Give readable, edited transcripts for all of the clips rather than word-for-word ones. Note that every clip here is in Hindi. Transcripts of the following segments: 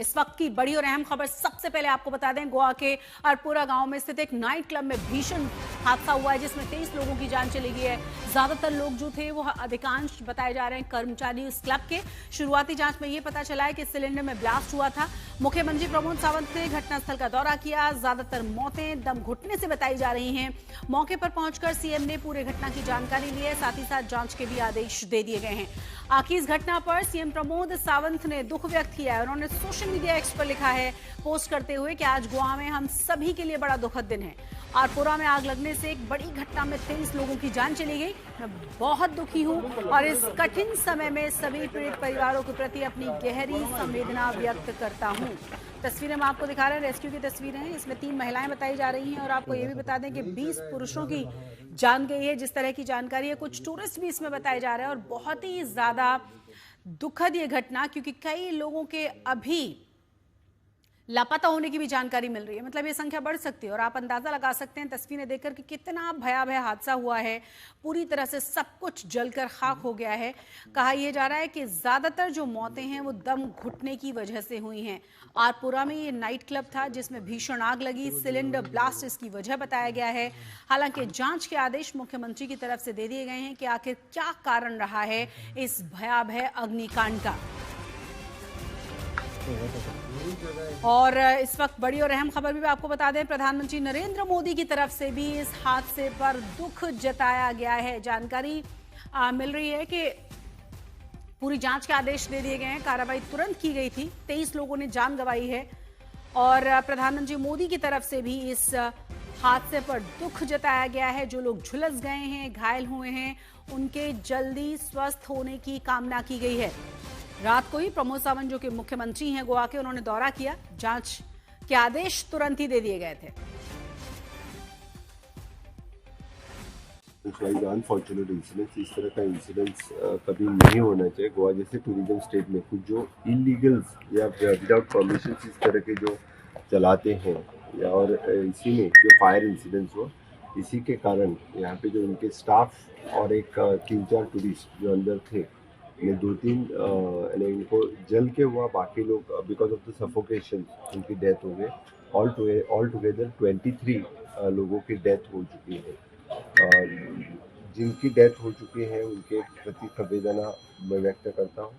इस वक्त की बड़ी और अहम खबर सबसे पहले आपको बता दें, गोवा के अरपुरा गांव में स्थित एक नाइट क्लब में भीषण हादसा हुआ है जिसमें 23 लोगों की जान चली गई है। ज्यादातर लोग जो थे वो अधिकांश बताए जा रहे हैं कर्मचारी इस क्लब के। शुरुआती जांच में ये पता चला है कि सिलेंडर में ब्लास्ट हुआ था। मुख्यमंत्री प्रमोद सावंत ने घटनास्थल का दौरा किया। ज्यादातर मौतें दम घुटने से बताई जा रही हैं। मौके पर पहुंचकर सीएम ने पूरे घटना की जानकारी ली है, साथ ही साथ जांच के भी आदेश दे दिए गए हैं। आखिर इस घटना पर सीएम प्रमोद सावंत ने दुख व्यक्त किया है। उन्होंने सोशल मीडिया एक्स पर लिखा है, पोस्ट करते हुए कि आज गोवा में हम सभी के लिए बड़ा दुखद दिन है। आरपुरा में आग लगने से एक बड़ी घटना में 23 लोगों की जान चली गई। मैं बहुत दुखी हूं और इस कठिन समय में सभी पीड़ित परिवारों के प्रति अपनी गहरी संवेदना व्यक्त करता हूं। तस्वीरें हम आपको दिखा रहे हैं, रेस्क्यू की तस्वीरें हैं। इसमें 3 महिलाएं बताई जा रही हैं और आपको ये भी बता दें कि 20 पुरुषों की जान गई है। जिस तरह की जानकारी है, कुछ टूरिस्ट भी इसमें बताए जा रहे हैं और बहुत ही ज्यादा दुखद ये घटना, क्योंकि कई लोगों के अभी लापता होने की भी जानकारी मिल रही है। मतलब ये संख्या बढ़ सकती है और आप अंदाजा लगा सकते हैं तस्वीरें देखकर कि कितना भयावह हादसा हुआ है। पूरी तरह से सब कुछ जलकर खाक हो गया है। कहा यह जा रहा है कि ज्यादातर जो मौतें हैं वो दम घुटने की वजह से हुई हैं। आरपुरा में ये नाइट क्लब था जिसमें भीषण आग लगी। सिलेंडर ब्लास्ट इसकी वजह बताया गया है। हालांकि जांच के आदेश मुख्यमंत्री की तरफ से दे दिए गए हैं कि आखिर क्या कारण रहा है इस भयावह अग्निकांड का। और इस वक्त बड़ी और अहम खबर भी आपको बता दें, प्रधानमंत्री नरेंद्र मोदी की तरफ से भी इस हादसे पर दुख जताया गया है। जानकारी मिल रही है कि पूरी जांच के आदेश दे दिए गए हैं। कार्रवाई तुरंत की गई थी। 23 लोगों ने जान गंवाई है और प्रधानमंत्री मोदी की तरफ से भी इस हादसे पर दुख जताया गया है। जो लोग झुलस गए हैं, घायल हुए हैं, उनके जल्दी स्वस्थ होने की कामना की गई है। रात को ही प्रमोद सावंत जो कि मुख्यमंत्री हैं गोवा के, उन्होंने दौरा किया। जांच के आदेश तुरंत ही दे दिए गए थे। अनफॉर्चुनेट इंसिडेंट्स, इस तरह का इंसिडेंट्स कभी नहीं होना चाहिए। गोवा जैसे टूरिज्म स्टेट में कुछ जो इलीगल्स या विदाउट परमिशन इस तरह के जो चलाते हैं या और इसी में जो फायर इंसिडेंट्स हुआ, इसी के कारण यहाँ पे जो उनके स्टाफ और एक 3-4 टूरिस्ट जो अंदर थे, ये 2-3 इनको जल के हुआ, बाकी लोग बिकॉज ऑफ द सफोकेशन उनकी डेथ हो गई। ऑल टुगेदर 23 लोगों की डेथ हो चुकी है। जिनकी डेथ हो चुकी है उनके प्रति संवेदना मैं व्यक्त करता हूँ।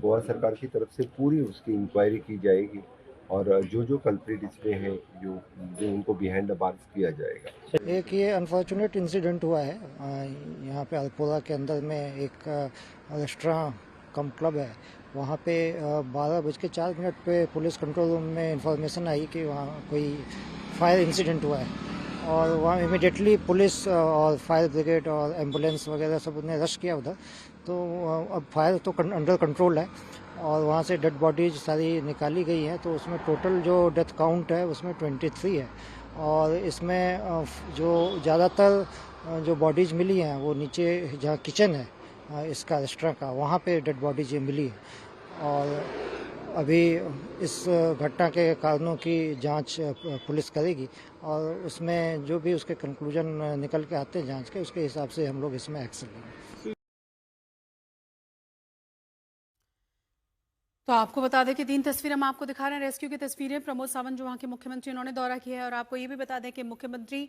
गोवा सरकार की तरफ से पूरी उसकी इंक्वायरी की जाएगी और जो कल्प्रिट इसमें है जो उनको बिहाइंड द बार्स किया जाएगा। एक ये अनफॉर्चुनेट इंसिडेंट हुआ है यहाँ पे अल्पोरा के अंदर में एक रेस्टोरेंट कम क्लब है। वहाँ पे 12:04 पे पुलिस कंट्रोल रूम में इंफॉर्मेशन आई कि वहाँ कोई फायर इंसिडेंट हुआ है और वहाँ इमिडिएटली पुलिस और फायर ब्रिगेड और एम्बुलेंस वगैरह सब ने रश किया उधर। तो अब फायर तो अंडर कंट्रोल है और वहाँ से डेड बॉडीज सारी निकाली गई हैं। तो उसमें टोटल जो डेथ काउंट है उसमें 23 है और इसमें जो ज़्यादातर जो बॉडीज़ मिली हैं वो नीचे जहाँ किचन है इसका रेस्टोरेंट का, वहाँ पे डेड बॉडीज मिली है। और अभी इस घटना के कारणों की जांच पुलिस करेगी और उसमें जो भी उसके कंक्लूजन निकल के आते हैं जांच के, उसके हिसाब से हम लोग इसमें एक्शन लेंगे। तो आपको बता दें कि 3 तस्वीरें हम आपको दिखा रहे हैं, रेस्क्यू की तस्वीरें। प्रमोद सावंत जो वहाँ के मुख्यमंत्री, उन्होंने दौरा किया है और आपको ये भी बता दें कि मुख्यमंत्री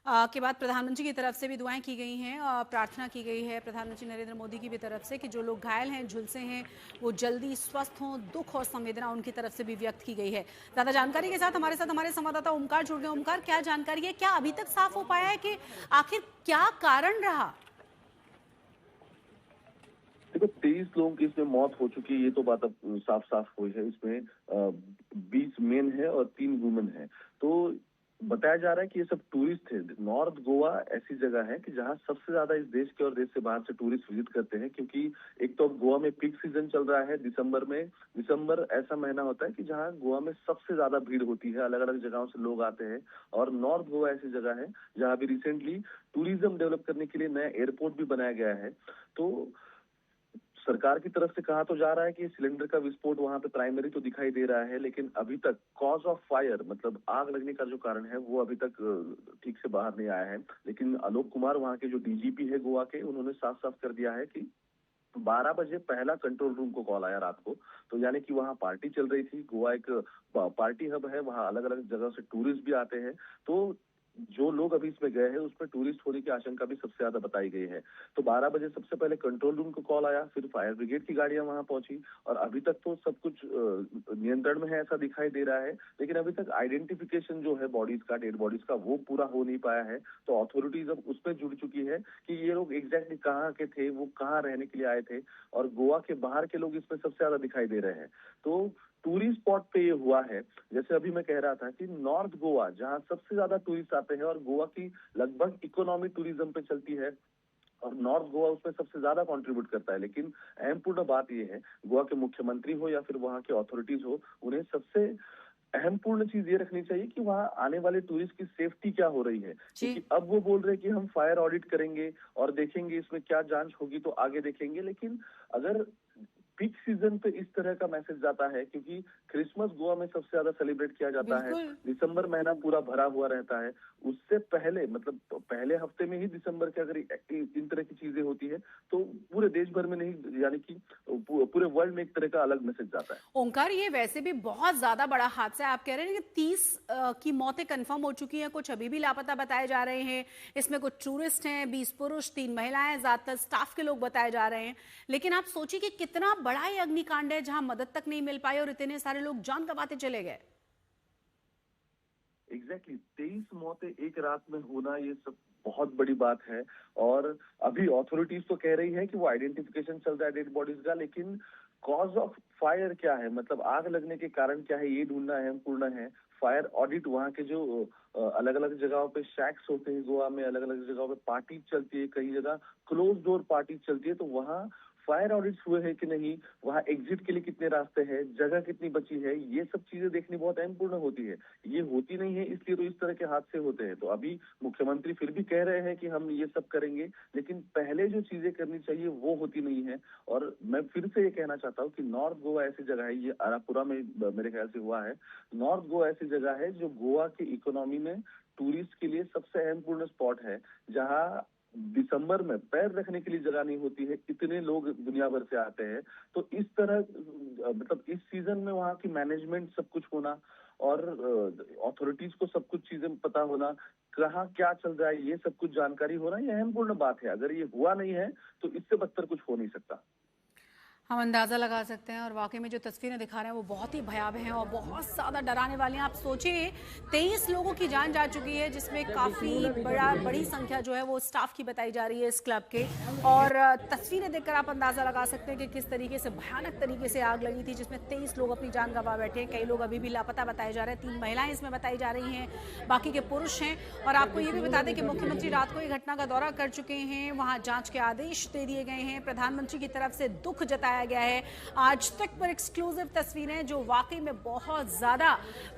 के बाद प्रधानमंत्री की तरफ से भी दुआएं की गई हैं और प्रार्थना की गई है प्रधानमंत्री नरेंद्र मोदी की भी तरफ से कि जो लोग घायल हैं, झुलसे हैं, वो जल्दी स्वस्थ हों। दुख और संवेदना उनकी तरफ से भी व्यक्त की गई है। ज्यादा जानकारी के साथ हमारे संवाददाता ओमकार जुड़ गए। ओमकार, क्या जानकारी है? क्या अभी तक साफ हो पाया है कि आखिर क्या कारण रहा? देखो, 23 लोगों की इसमें मौत हो चुकी है, ये तो बात अब साफ साफ हुई है। इसमें 20 मेन है और 3 वुमेन है। तो बताया जा रहा है कि ये सब टूरिस्ट थे। नॉर्थ गोवा ऐसी जगह है कि जहां सबसे ज्यादा इस देश के और देश से बाहर से टूरिस्ट विजिट करते हैं, क्योंकि एक तो अब गोवा में पीक सीजन चल रहा है दिसंबर में। दिसंबर ऐसा महीना होता है कि जहां गोवा में सबसे ज्यादा भीड़ होती है, अलग अलग जगहों से लोग आते हैं। और नॉर्थ गोवा ऐसी जगह है जहां अभी रिसेंटली टूरिज्म डेवलप करने के लिए नया एयरपोर्ट भी बनाया गया है। तो सरकार की तरफ से कहा तो जा रहा है कि सिलेंडर का विस्फोट वहां पे प्राइमरी तो दिखाई दे रहा है, लेकिन अभी तक कॉज ऑफ फायर मतलब आग लगने का जो कारण है वो अभी तक ठीक से बाहर नहीं आया है। लेकिन आलोक कुमार, वहां के जो डीजीपी है गोवा के, उन्होंने साफ साफ कर दिया है कि 12 बजे पहला कंट्रोल रूम को कॉल आया रात को। तो यानी कि वहाँ पार्टी चल रही थी। गोवा एक पार्टी हब है, वहाँ अलग अलग जगह से टूरिस्ट भी आते हैं। तो जो लोग अभी इसमें गए हैं उसमें टूरिस्ट होने की आशंका भी सबसे ज्यादा बताई गई है। तो 12 बजे सबसे पहले कंट्रोल रूम को कॉल आया, फिर फायर ब्रिगेड की गाड़ियां वहां पहुंची और अभी तक तो सब कुछ नियंत्रण में है ऐसा दिखाई दे रहा है। लेकिन अभी तक आइडेंटिफिकेशन जो है बॉडीज का, डेड बॉडीज का, वो पूरा हो नहीं पाया है। तो अथॉरिटीज अब उसमें जुड़ चुकी है कि ये लोग एग्जैक्टली कहाँ के थे, वो कहाँ रहने के लिए आए थे, और गोवा के बाहर के लोग इसमें सबसे ज्यादा दिखाई दे रहे हैं। तो टूरिस्ट स्पॉट पे ये हुआ है। जैसे अभी मैं कह रहा था कि नॉर्थ गोवा जहां सबसे ज्यादा टूरिस्ट आते हैं और गोवा की लगभग इकोनॉमी टूरिज्म पे चलती है और नॉर्थ गोवा उसमें सबसे ज्यादा कंट्रीब्यूट करता है। लेकिन अहमपूर्ण बात यह है, गोवा के मुख्यमंत्री हो या फिर वहां के अथॉरिटीज हो, उन्हें सबसे अहम पूर्ण चीज ये रखनी चाहिए कि वहाँ आने वाले टूरिस्ट की सेफ्टी क्या हो रही है। क्योंकि अब वो बोल रहे हैं कि हम फायर ऑडिट करेंगे और देखेंगे इसमें क्या जांच होगी तो आगे देखेंगे। लेकिन अगर पीक सीजन पे इस तरह का मैसेज जाता है, क्योंकि क्रिसमस गोवा में सबसे ज्यादा सेलिब्रेट किया जाता है, दिसंबर महीना पूरा भरा हुआ रहता है, उससे पहले मतलब पहले हफ्ते में ही दिसंबर के अगर इन तरह की चीजें होती है तो पूरे देश भर में नहीं, यानी कि पूरे वर्ल्ड में एक तरह का अलग मैसेज जाता है। ओंकार, ये वैसे भी बहुत ज्यादा बड़ा हादसा है। आप कह रहे हैं कि 30 की मौतें कंफर्म हो चुकी हैं, कुछ अभी भी लापता बताए जा रहे हैं। इसमें कुछ टूरिस्ट हैं, 20 पुरुष 3 महिलाएं, ज्यादातर स्टाफ के लोग बताए जा रहे हैं। लेकिन आप सोचिए कि कितना बड़ा ये अग्निकांड है जहां मदद तक नहीं मिल पाई और इतने सारे लोग जान गंवाते चले गए। एग्जैक्टली 23 मौतें एक रात में होना, ये सब बहुत बड़ी बात है। और अभी अथॉरिटीज तो कह रही है कि वो आइडेंटिफिकेशन चल रहा है डेड बॉडीज का, लेकिन कॉज ऑफ फायर क्या है, मतलब आग लगने के कारण क्या है, ये ढूंढना अहमपूर्ण है। फायर ऑडिट, वहाँ के जो अलग अलग जगहों पे शैक्स होते हैं गोवा में, अलग अलग जगहों पे पार्टी चलती है, कई जगह क्लोज डोर पार्टी चलती है, तो वहाँ फायर ऑडिट्स हुए हैं कि नहीं, वहाँ एग्जिट के लिए कितने रास्ते हैं, जगह कितनी बची है, ये सब चीजें देखनी बहुत अहमपूर्ण होती है। ये होती नहीं है, इसलिए तो इस तरह के हादसे होते हैं। तो अभी मुख्यमंत्री फिर भी कह रहे हैं कि हम ये सब करेंगे, लेकिन पहले जो चीजें करनी चाहिए वो होती नहीं है। और मैं फिर से ये कहना चाहता हूँ कि नॉर्थ गोवा ऐसी जगह है, ये आरापुरा में मेरे ख्याल से हुआ है, नॉर्थ गोवा ऐसी जगह है जो गोवा की इकोनॉमी में टूरिस्ट के लिए सबसे अहमपूर्ण स्पॉट है, जहाँ दिसंबर में पैर रखने के लिए जगह नहीं होती है, इतने लोग दुनिया भर से आते हैं। तो इस तरह मतलब इस सीजन में वहाँ की मैनेजमेंट सब कुछ होना और अथॉरिटीज को सब कुछ चीजें पता होना, कहाँ क्या चल रहा है, ये सब कुछ जानकारी होना, ये अहमपूर्ण बात है। अगर ये हुआ नहीं है तो इससे बदतर कुछ हो नहीं सकता। हम अंदाजा लगा सकते हैं और वाकई में जो तस्वीरें दिखा रहे हैं वो बहुत ही भयावह हैं और बहुत ज़्यादा डराने वाली हैं। आप सोचिए 23 लोगों की जान जा चुकी है, जिसमें काफ़ी बड़ी संख्या जो है वो स्टाफ की बताई जा रही है इस क्लब के। और तस्वीरें देखकर आप अंदाजा लगा सकते हैं कि किस तरीके से भयानक तरीके से आग लगी थी, जिसमें 23 लोग अपनी जान गंवा बैठे हैं। कई लोग अभी भी लापता बताए जा रहे हैं, 3 महिलाएं इसमें बताई जा रही हैं, बाकी के पुरुष हैं। और आपको ये भी बता दें कि मुख्यमंत्री रात को ये घटना का दौरा कर चुके हैं, वहाँ जाँच के आदेश दे दिए गए हैं, प्रधानमंत्री की तरफ से दुख जताया गया है। आज तक पर एक्सक्लूसिव तस्वीरें जो वाकई में बहुत ज्यादा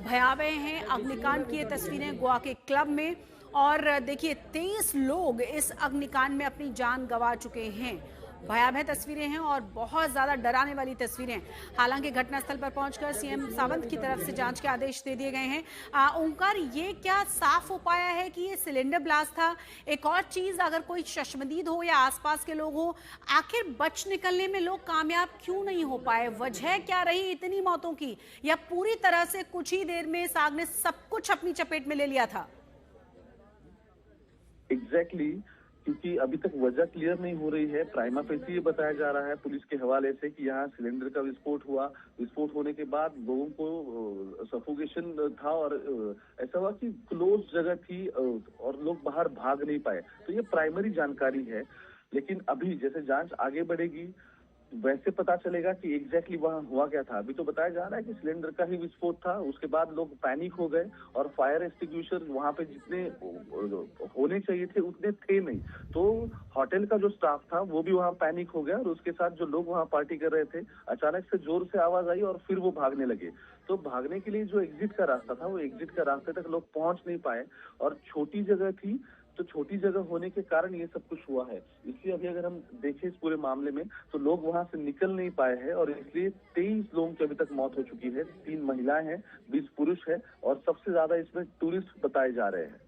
भयावह हैं, अग्निकांड की ये तस्वीरें गोवा के क्लब में। और देखिए 23 लोग इस अग्निकांड में अपनी जान गंवा चुके हैं। भयावह तस्वीरें हैं और बहुत ज्यादा डराने वाली तस्वीरें। हालांकि घटनास्थल पर पहुंचकर सीएम सावंत की तरफ से जांच के आदेश दे दिए गए हैं। ओंकार, ये क्या साफ हो पाया है कि ये सिलेंडर ब्लास्ट था? एक और चीज, अगर कोई चश्मदीद हो या आसपास के लोग हो, आखिर बच निकलने में लोग कामयाब क्यों नहीं हो पाए? वजह क्या रही इतनी मौतों की? या पूरी तरह से कुछ ही देर में इस आग ने सब कुछ अपनी चपेट में ले लिया था? एग्जैक्टली क्योंकि अभी तक वजह क्लियर नहीं हो रही है। प्राइमा फेसी ये बताया जा रहा है पुलिस के हवाले से कि यहाँ सिलेंडर का विस्फोट हुआ, विस्फोट होने के बाद लोगों को सफोकेशन था और ऐसा हुआ कि क्लोज जगह थी और लोग बाहर भाग नहीं पाए। तो ये प्राइमरी जानकारी है, लेकिन अभी जैसे जांच आगे बढ़ेगी वैसे पता चलेगा कि एग्जैक्टली वहाँ हुआ क्या था। अभी तो बताया जा रहा है कि सिलेंडर का ही विस्फोट था, उसके बाद लोग पैनिक हो गए और फायर एक्सटिंग्विशर वहाँ पे जितने होने चाहिए थे उतने थे नहीं। तो होटल का जो स्टाफ था वो भी वहाँ पैनिक हो गया और उसके साथ जो लोग वहाँ पार्टी कर रहे थे, अचानक से जोर से आवाज आई और फिर वो भागने लगे। तो भागने के लिए जो एग्जिट का रास्ता था, वो एग्जिट का रास्ते तक लोग पहुंच नहीं पाए और छोटी जगह थी, तो छोटी जगह होने के कारण ये सब कुछ हुआ है। इसलिए अभी अगर हम देखें इस पूरे मामले में तो लोग वहां से निकल नहीं पाए हैं और इसलिए 23 लोगों की अभी तक मौत हो चुकी है। 3 महिलाएं हैं, 20 पुरुष है और सबसे ज्यादा इसमें टूरिस्ट बताए जा रहे हैं।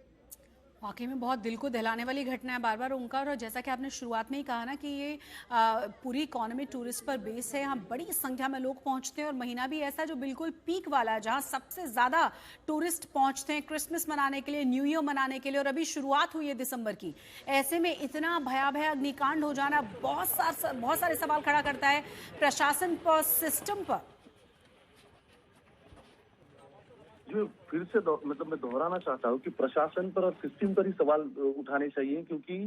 वाकई में बहुत दिल को दहलाने वाली घटना है बार बार ओंकार। और जैसा कि आपने शुरुआत में ही कहा ना कि ये पूरी इकोनॉमी टूरिस्ट पर बेस है, यहाँ बड़ी संख्या में लोग पहुंचते हैं और महीना भी ऐसा जो बिल्कुल पीक वाला है जहाँ सबसे ज़्यादा टूरिस्ट पहुंचते हैं क्रिसमस मनाने के लिए, न्यू ईयर मनाने के लिए। और अभी शुरुआत हुई है दिसंबर की, ऐसे में इतना भयावह अग्निकांड हो जाना बहुत सारे सवाल खड़ा करता है प्रशासन पर, सिस्टम पर। जो फिर से मतलब मैं दोहराना चाहता हूँ कि प्रशासन पर और सिस्टम पर ही सवाल उठाने चाहिए, क्योंकि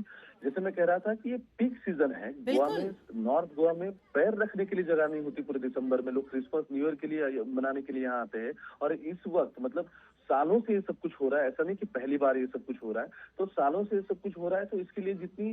जैसे मैं कह रहा था कि ये पीक सीजन है गोवा में। नॉर्थ गोवा में पैर रखने के लिए जगह नहीं होती पूरे दिसंबर में। लोग क्रिसमस न्यू ईयर के लिए मनाने के लिए यहाँ आते हैं, और इस वक्त मतलब सालों से ये सब कुछ हो रहा है। ऐसा नहीं कि पहली बार ये सब कुछ हो रहा है, तो सालों से ये सब कुछ हो रहा है। तो इसके लिए जितनी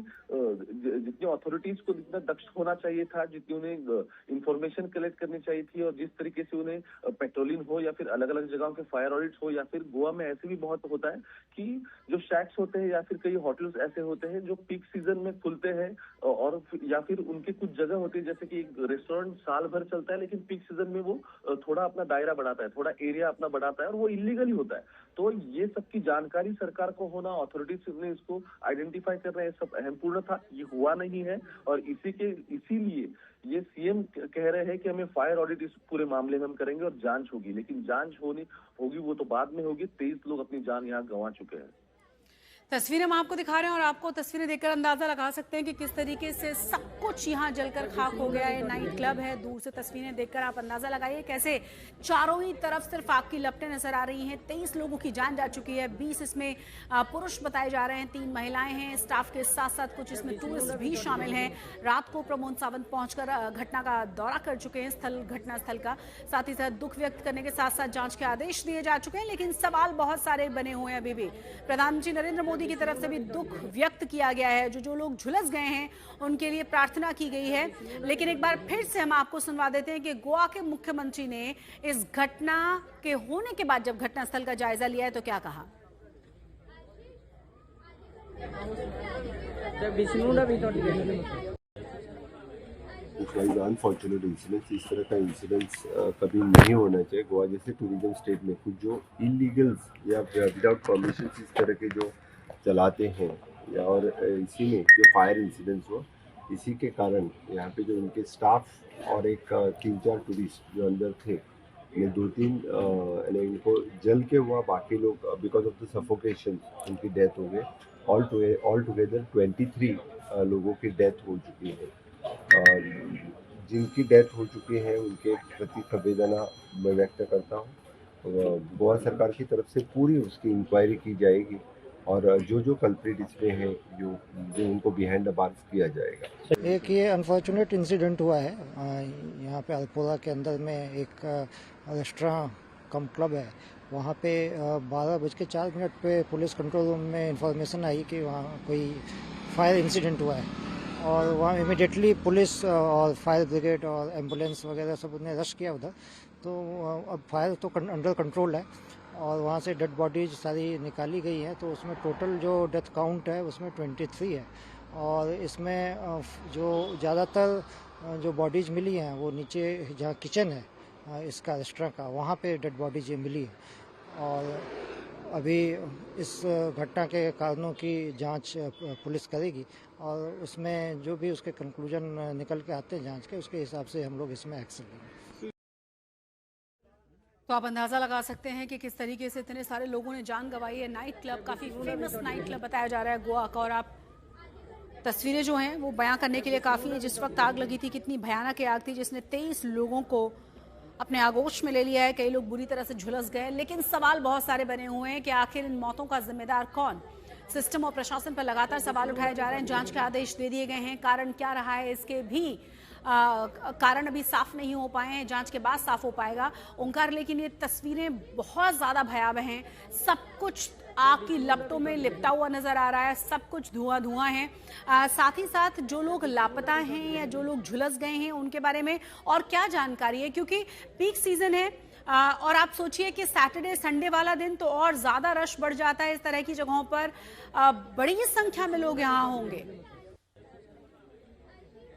अथॉरिटीज को जितना दक्ष होना चाहिए था, जितनी उन्हें इंफॉर्मेशन कलेक्ट करनी चाहिए थी, और जिस तरीके से उन्हें पेट्रोलिंग हो या फिर अलग अलग जगहों के फायर ऑडिट हो, या फिर गोवा में ऐसे भी बहुत होता है कि जो शैक्स होते हैं या फिर कई होटल्स ऐसे होते हैं जो पीक सीजन में खुलते हैं, और या फिर उनकी कुछ जगह होती है, जैसे कि एक रेस्टोरेंट साल भर चलता है लेकिन पीक सीजन में वो थोड़ा अपना दायरा बढ़ाता है, थोड़ा एरिया अपना बढ़ाता है, और वो इलीगली होता है। तो ये सब की जानकारी सरकार को होना, अथॉरिटीज ने इसको आइडेंटिफाई करना, ये सब अहमपूर्ण था। ये हुआ नहीं है, और इसीलिए ये सीएम कह रहे हैं कि हमें फायर ऑडिट इस पूरे मामले में हम करेंगे और जांच होगी। लेकिन जांच होगी वो तो बाद में होगी। 23 लोग अपनी जान यहाँ गंवा चुके हैं। तस्वीरें हम आपको दिखा रहे हैं और आपको तस्वीरें देखकर अंदाजा लगा सकते हैं कि किस तरीके से सब कुछ यहाँ जलकर खाक हो गया है। नाइट क्लब है, दूर से तस्वीरें देखकर आप अंदाजा लगाइए कैसे चारों ही तरफ सिर्फ आग की लपटें नजर आ रही हैं। 23 लोगों की जान जा चुकी है, 20 इसमें पुरुष बताए जा रहे हैं, 3 महिलाएं हैं। स्टाफ के साथ साथ कुछ इसमें टूरिस्ट भी शामिल हैं। रात को प्रमोद सावंत पहुंचकर घटना का दौरा कर चुके हैं, घटना स्थल का। साथ ही साथ दुख व्यक्त करने के साथ साथ जांच के आदेश दिए जा चुके हैं, लेकिन सवाल बहुत सारे बने हुए हैं अभी भी। प्रधानमंत्री नरेंद्र मोदी की तरफ से भी दुख व्यक्त किया गया है। जो लोग झुलस गए हैं उनके लिए प्रार्थना की गई है। लेकिन एक बार फिर से हम आपको सुनवा देते हैं कि गोवा के मुख्यमंत्री ने इस घटना के होने के बाद जब घटनास्थल का जायजा लिया है तो क्या कहा। अनफॉर्चुनेट इंसिडेंट्स, इस तरह का इंसिडेंट्स कभी नहीं होना चाहिए। गोवा जैसे टूरिज्म स्टेट में कुछ जो इलीगल्स या विदाउट परमिशन इस तरह के जो चलाते हैं, या और इसी में जो फायर इंसिडेंट्स हुआ, इसी के कारण यहाँ पे जो उनके स्टाफ और एक 3-4 टूरिस्ट जो अंदर थे, ये 2-3 इनको जल के हुआ, बाकी लोग बिकॉज ऑफ द सफोकेशन उनकी डेथ हो गई। ऑल टुगेदर 23 लोगों की डेथ हो चुकी है। जिनकी डेथ हो चुकी है उनके प्रति संवेदना मैं व्यक्त करता हूँ। गोवा सरकार की तरफ से पूरी उसकी इंक्वायरी की जाएगी, और जो कल्प्रिट इसमें है जो उनको बिहाइंड द बार्स किया जाएगा। एक ये अनफॉर्चुनेट इंसिडेंट हुआ है यहाँ पे अल्पोला के अंदर में एक रेस्टोरेंट कम क्लब है। वहाँ पे 12:04 पे पुलिस कंट्रोल रूम में इंफॉर्मेशन आई कि वहाँ कोई फायर इंसिडेंट हुआ है, और वहाँ इमिडिएटली पुलिस और फायर ब्रिगेड और एम्बुलेंस वगैरह सब ने रश किया उधर। तो अब फायर तो अंडर कंट्रोल है, और वहाँ से डेड बॉडीज सारी निकाली गई है। तो उसमें टोटल जो डेथ काउंट है उसमें 23 है, और इसमें जो ज़्यादातर जो बॉडीज मिली हैं वो नीचे जहाँ किचन है इसका रेस्टोरेंट का, वहाँ पे डेड बॉडीज मिली है। और अभी इस घटना के कारणों की जांच पुलिस करेगी, और उसमें जो भी उसके कंक्लूजन निकल के आते हैं जांच के, उसके हिसाब से हम लोग इसमें एक्शन लेंगे। तो आप अंदाजा लगा सकते हैं कि किस तरीके से इतने सारे लोगों ने जान गंवाई है। नाइट क्लब, काफी फेमस नाइट क्लब बताया जा रहा है गोवा का, और आप तस्वीरें जो हैं वो बयां करने के लिए काफी है। जिस वक्त आग लगी थी, कितनी भयानक आग थी जिसने 23 लोगों को अपने आगोश में ले लिया है। कई लोग बुरी तरह से झुलस गए, लेकिन सवाल बहुत सारे बने हुए हैं कि आखिर इन मौतों का जिम्मेदार कौन। सिस्टम और प्रशासन पर लगातार सवाल उठाए जा रहे हैं। जांच के आदेश दे दिए गए हैं, कारण क्या रहा है इसके भी कारण अभी साफ नहीं हो पाए हैं, जांच के बाद साफ हो पाएगा ओंकार। लेकिन ये तस्वीरें बहुत ज्यादा भयावह हैं। सब कुछ आग की लपटों में लिपटा हुआ नजर आ रहा है, सब कुछ धुआं है। साथ ही साथ जो लोग लापता हैं या जो लोग झुलस गए हैं उनके बारे में और क्या जानकारी है, क्योंकि पीक सीजन है। और आप सोचिए कि सैटरडे संडे वाला दिन तो और ज्यादा रश बढ़ जाता है इस तरह की जगहों पर। बड़ी संख्या में लोग यहाँ होंगे।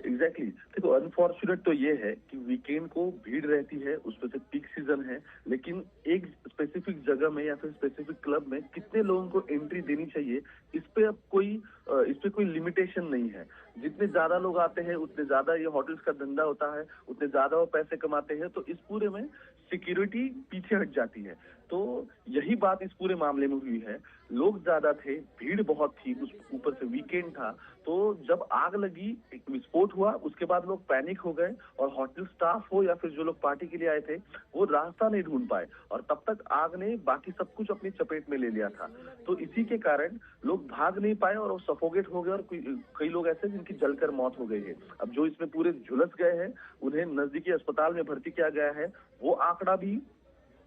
एग्जैक्टली देखो, अनफॉर्चुनेट तो ये है कि वीकेंड को भीड़ रहती है, उसमें से पीक सीजन है। लेकिन एक स्पेसिफिक जगह में या फिर स्पेसिफिक क्लब में कितने लोगों को एंट्री देनी चाहिए, इस पे कोई लिमिटेशन नहीं है। जितने ज्यादा लोग आते हैं उतने ज्यादा ये होटल्स का धंधा होता है, उतने ज्यादा वो पैसे कमाते हैं, तो इस पूरे में सिक्योरिटी पीछे हट जाती है। तो यही बात इस पूरे मामले में हुई है। लोग ज्यादा थे, भीड़ बहुत थी, उस ऊपर से वीकेंड था, तो जब आग लगी, एक विस्फोट हुआ, उसके बाद लोग पैनिक हो गए और होटल स्टाफ हो या फिर जो लोग पार्टी के लिए आए थे वो रास्ता नहीं ढूंढ पाए और तब तक आग ने बाकी सब कुछ अपनी चपेट में ले लिया था। तो इसी के कारण लोग भाग नहीं पाए और वो सफोकेट हो गए और कई लोग ऐसे जिनकी जलकर मौत हो गई है। अब जो इसमें पूरे झुलस गए हैं उन्हें नजदीकी अस्पताल में भर्ती किया गया है। वो आंकड़ा भी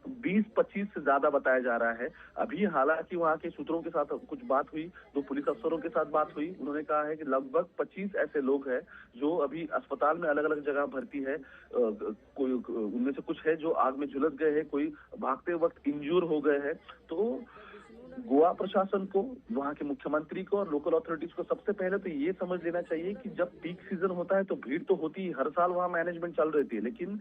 20-25 से ज्यादा बताया जा रहा है। अभी हालांकि वहां के सूत्रों के साथ कुछ बात हुई, 2 पुलिस अफसरों के साथ बात हुई, उन्होंने कहा है कि लगभग 25 ऐसे लोग हैं जो अभी अस्पताल में अलग अलग जगह भर्ती है। कोई उनमें से कुछ है जो आग में झुलस गए हैं, कोई भागते वक्त इंज्योर हो गए हैं। तो गोवा प्रशासन को, वहां के मुख्यमंत्री को और लोकल अथॉरिटीज को सबसे पहले तो ये समझ लेना चाहिए कि जब पीक सीजन होता है तो भीड़ तो होती ही, हर साल वहां मैनेजमेंट चल रही थी, लेकिन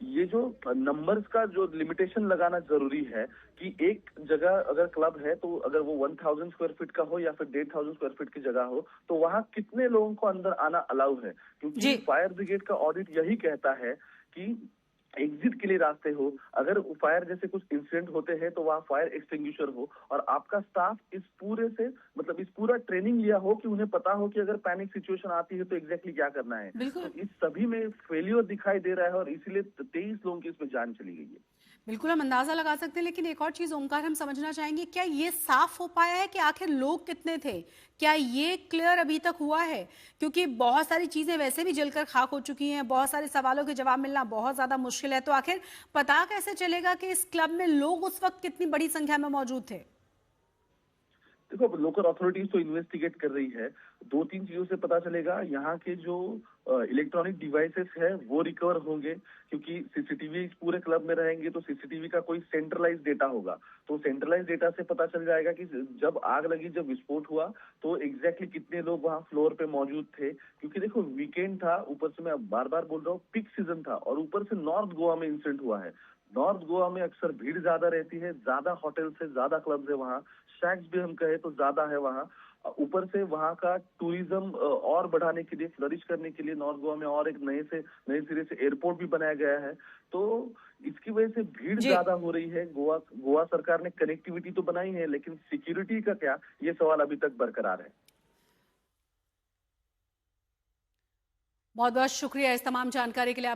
ये जो नंबर्स का जो लिमिटेशन लगाना जरूरी है कि एक जगह अगर क्लब है तो अगर वो 1000 स्क्वायर फीट का हो या फिर 1500 स्क्वायर फीट की जगह हो तो वहां कितने लोगों को अंदर आना अलाउ है। क्योंकि फायर ब्रिगेड का ऑडिट यही कहता है कि एग्जिट के लिए रास्ते हो, अगर फायर जैसे कुछ इंसिडेंट होते हैं तो वहाँ फायर एक्सटिंग्विशर हो और आपका स्टाफ इस पूरा ट्रेनिंग लिया हो कि उन्हें पता हो कि अगर पैनिक सिचुएशन आती है तो एग्जैक्टली क्या करना है। तो इस सभी में फेलियर दिखाई दे रहा है और इसीलिए 23 लोगों की इसमें जान चली गई है। बिल्कुल हम अंदाजा लगा सकते हैं, लेकिन एक और चीज ओंकार हम समझना चाहेंगे, क्या ये साफ हो पाया है कि आखिर लोग कितने थे? क्या ये क्लियर अभी तक हुआ है? क्योंकि बहुत सारी चीजें वैसे भी जलकर खाक हो चुकी हैं, बहुत सारे सवालों के जवाब मिलना बहुत ज्यादा मुश्किल है, तो आखिर पता कैसे चलेगा कि इस क्लब में लोग उस वक्त कितनी बड़ी संख्या में मौजूद थे? देखो, लोकल अथॉरिटीज तो इन्वेस्टिगेट कर रही है। 2-3 चीजों से पता चलेगा। यहाँ के जो इलेक्ट्रॉनिक डिवाइसेस है वो रिकवर होंगे, क्योंकि सीसीटीवी पूरे क्लब में रहेंगे तो सीसीटीवी का कोई सेंट्रलाइज डेटा होगा। तो सेंट्रलाइज डेटा से पता चल जाएगा कि जब आग लगी, जब विस्फोट हुआ तो एग्जैक्टली कितने लोग वहाँ फ्लोर पे मौजूद थे। क्योंकि देखो, वीकेंड था, ऊपर से मैं बार बार बोल रहा हूँ पीक सीजन था और ऊपर से नॉर्थ गोवा में इंसिडेंट हुआ है। नॉर्थ गोवा में अक्सर भीड़ ज्यादा रहती है, ज्यादा होटल्स है, ज्यादा क्लब्स है, वहाँ शैक्स भी हम कहे तो ज्यादा है वहाँ। ऊपर से वहाँ का टूरिज्म और बढ़ाने के लिए, फ्लरिश करने के लिए नॉर्थ गोवा में और एक नए सिरे से एयरपोर्ट भी बनाया गया है। तो इसकी वजह से भीड़ ज्यादा हो रही है। गोवा सरकार ने कनेक्टिविटी तो बनाई है, लेकिन सिक्योरिटी का क्या, ये सवाल अभी तक बरकरार है। बहुत बहुत शुक्रिया इस तमाम जानकारी के लिए आपका।